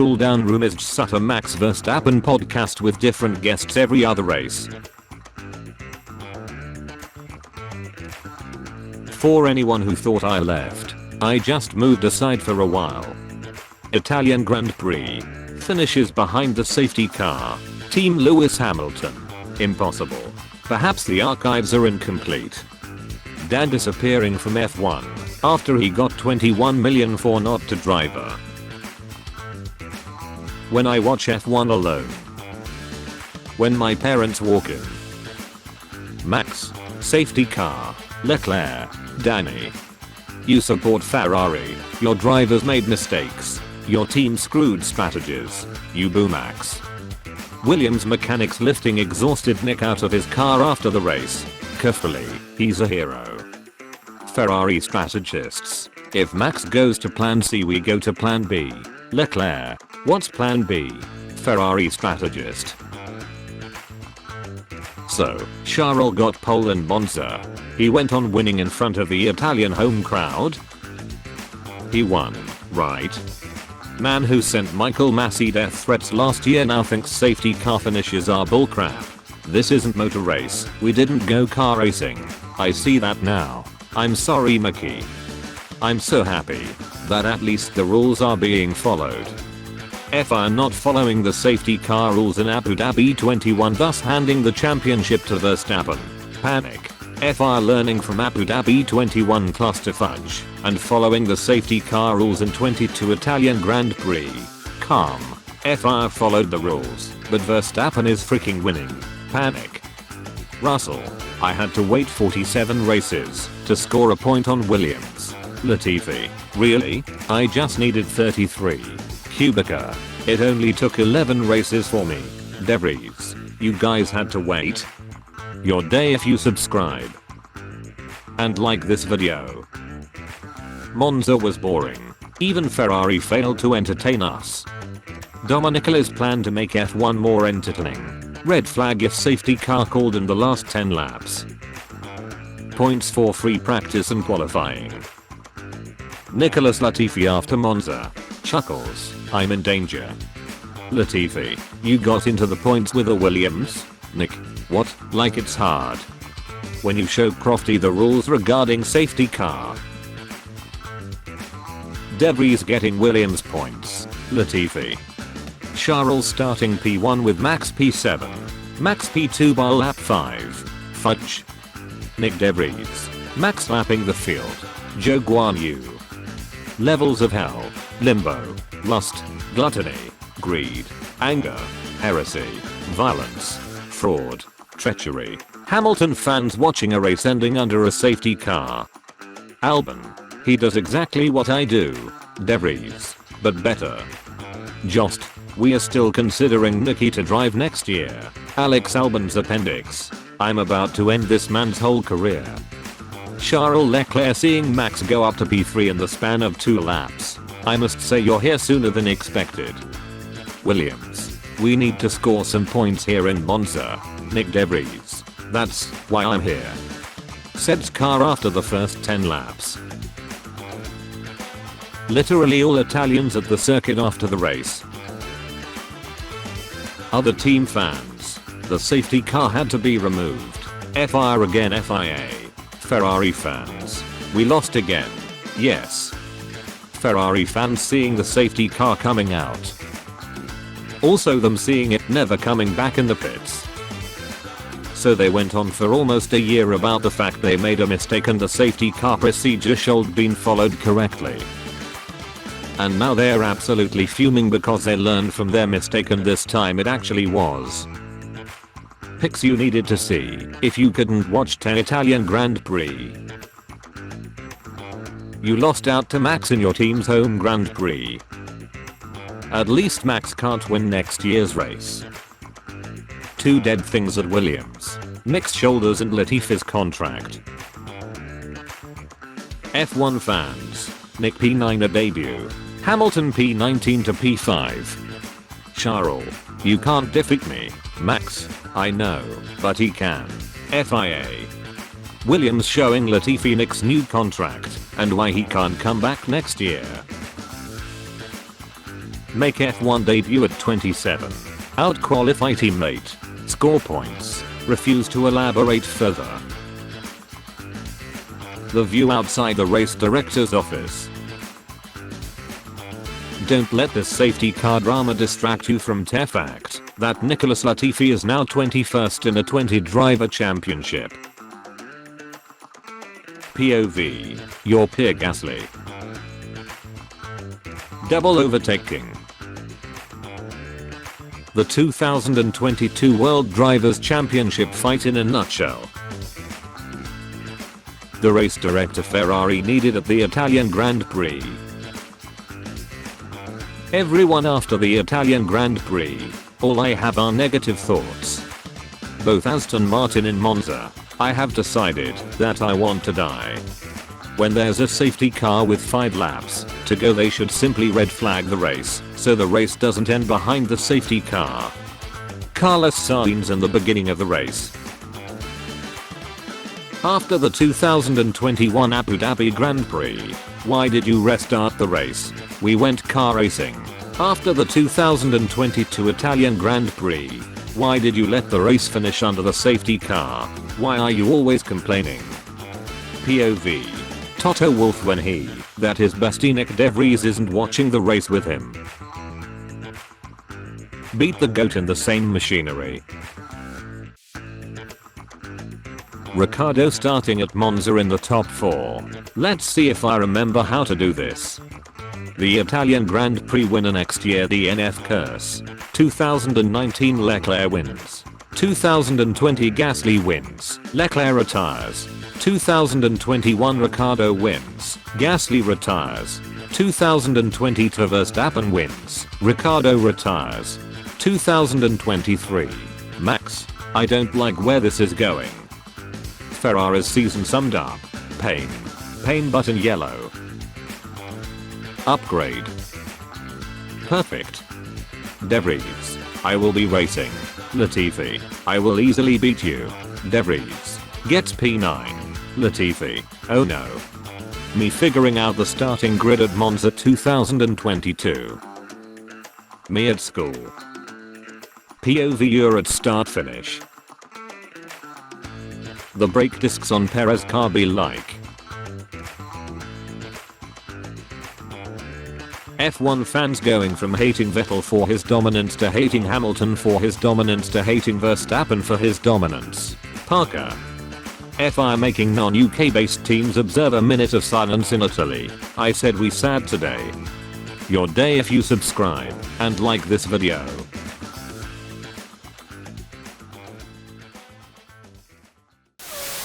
cool down room is just a Max Verstappen podcast with different guests every other race. For anyone who thought I left, I just moved aside for a while. Italian Grand Prix. Finishes behind the safety car. Team Lewis Hamilton. Impossible. Perhaps the archives are incomplete. Dad disappearing from F1 after he got 21 million for not to driver. When I watch F1 alone. When my parents walk in. Max. Safety car. Leclerc. Danny. You support Ferrari. Your drivers made mistakes. Your team screwed strategies. You boo Max. Williams mechanics lifting exhausted Nick out of his car after the race. Carefully, he's a hero. Ferrari strategists. If Max goes to plan C, we go to plan B. Leclerc. What's plan B? Ferrari strategist. So, Charles got pole in Monza. He went on winning in front of the Italian home crowd. He won, right? Man who sent Michael Massey death threats last year now thinks safety car finishes are bullcrap. This isn't motor race, we didn't go car racing. I see that now. I'm sorry Mickey. I'm so happy that at least the rules are being followed. FIA not following the safety car rules in Abu Dhabi 21, thus handing the championship to Verstappen. Panic. FIA learning from Abu Dhabi 21 clusterfuck and following the safety car rules in 22 Italian Grand Prix. Calm. FIA followed the rules, but Verstappen is freaking winning. Panic. Russell. I had to wait 47 races to score a point on Williams. Latifi. Really? I just needed 33. Kubica. It only took 11 races for me. Devries. You guys had to wait. Your day if you subscribe. And like this video. Monza was boring. Even Ferrari failed to entertain us. Dominicali's plan to make F1 more entertaining. Red flag if safety car called in the last 10 laps. Points for free practice and qualifying. Nicholas Latifi after Monza. Chuckles. I'm in danger. Latifi. You got into the points with a Williams? Nick. What? Like it's hard. When you show Crofty the rules regarding safety car. Debris getting Williams points. Latifi. Charles starting P1 with Max P7. Max P2 by lap 5. Fudge. Nick Debris. Max lapping the field. Joe Guan Yu. Levels of hell. Limbo. Lust. Gluttony. Greed. Anger. Heresy. Violence. Fraud. Treachery. Hamilton fans watching a race ending under a safety car. Albon. He does exactly what I do. Debris. But better. Jost. We are still considering Nicky to drive next year. Alex Albon's appendix. I'm about to end this man's whole career. Charles Leclerc seeing Max go up to P3 in the span of 2 laps. I must say you're here sooner than expected. Williams. We need to score some points here in Monza. Nick Debris. That's why I'm here. Said's car after the first 10 laps. Literally all Italians at the circuit after the race. Other team fans. The safety car had to be removed. FIA again FIA. Ferrari fans. We lost again. Yes. Ferrari fans seeing the safety car coming out. Also them seeing it never coming back in the pits. So they went on for almost a year about the fact they made a mistake and the safety car procedure should have been followed correctly. And now they're absolutely fuming because they learned from their mistake and this time it actually was. Picks you needed to see if you couldn't watch 10 Italian Grand Prix. You lost out to Max in your team's home Grand Prix. At least Max can't win next year's race. 2 dead things at Williams. Mixed shoulders and Latifi's contract. F1 fans. Nick P9 a debut. Hamilton P19 to P5. Charles. You can't defeat me. Max. I know, but he can. FIA. Williams showing Latifi Nick's new contract and why he can't come back next year. Make F1 debut at 27. Out-qualify teammate. Score points. Refuse to elaborate further. The view outside the race director's office. Don't let this safety car drama distract you from the fact that Nicholas Latifi is now 21st in a 20-driver championship. POV. Your Pierre Gasly. Double overtaking. The 2022 World Drivers' Championship fight in a nutshell. The race director Ferrari needed at the Italian Grand Prix. Everyone after the Italian Grand Prix. All I have are negative thoughts. Both Aston Martin and Monza. I have decided that I want to die. When there's a safety car with 5 laps to go, they should simply red flag the race so the race doesn't end behind the safety car. Carlos Sainz in the beginning of the race. After the 2021 Abu Dhabi Grand Prix, why did you restart the race? We went car racing. After the 2022 Italian Grand Prix, why did you let the race finish under the safety car? Why are you always complaining? POV. Toto Wolff when that his bestie Nick De Vries isn't watching the race with him. Beat the GOAT in the same machinery. Ricciardo starting at Monza in the top 4. Let's see if I remember how to do this. The Italian Grand Prix winner next year, the NF curse. 2019 Leclerc wins. 2020 Gasly wins. Leclerc retires. 2021 Ricciardo wins. Gasly retires. 2022 Verstappen wins. Ricciardo retires. 2023. Max. I don't like where this is going. Ferrari's season summed up. Pain. Pain button yellow. Upgrade. Perfect. De Vries. I will be racing. Latifi. I will easily beat you. De Vries. Gets P9. Latifi. Oh no. Me figuring out the starting grid at Monza 2022. Me at school. POV you're at start finish. The brake discs on Perez car be like. F1 fans going from hating Vettel for his dominance to hating Hamilton for his dominance to hating Verstappen for his dominance. Parker. FI making non-UK based teams observe a minute of silence in Italy. I said we sad today. Your day if you subscribe and like this video.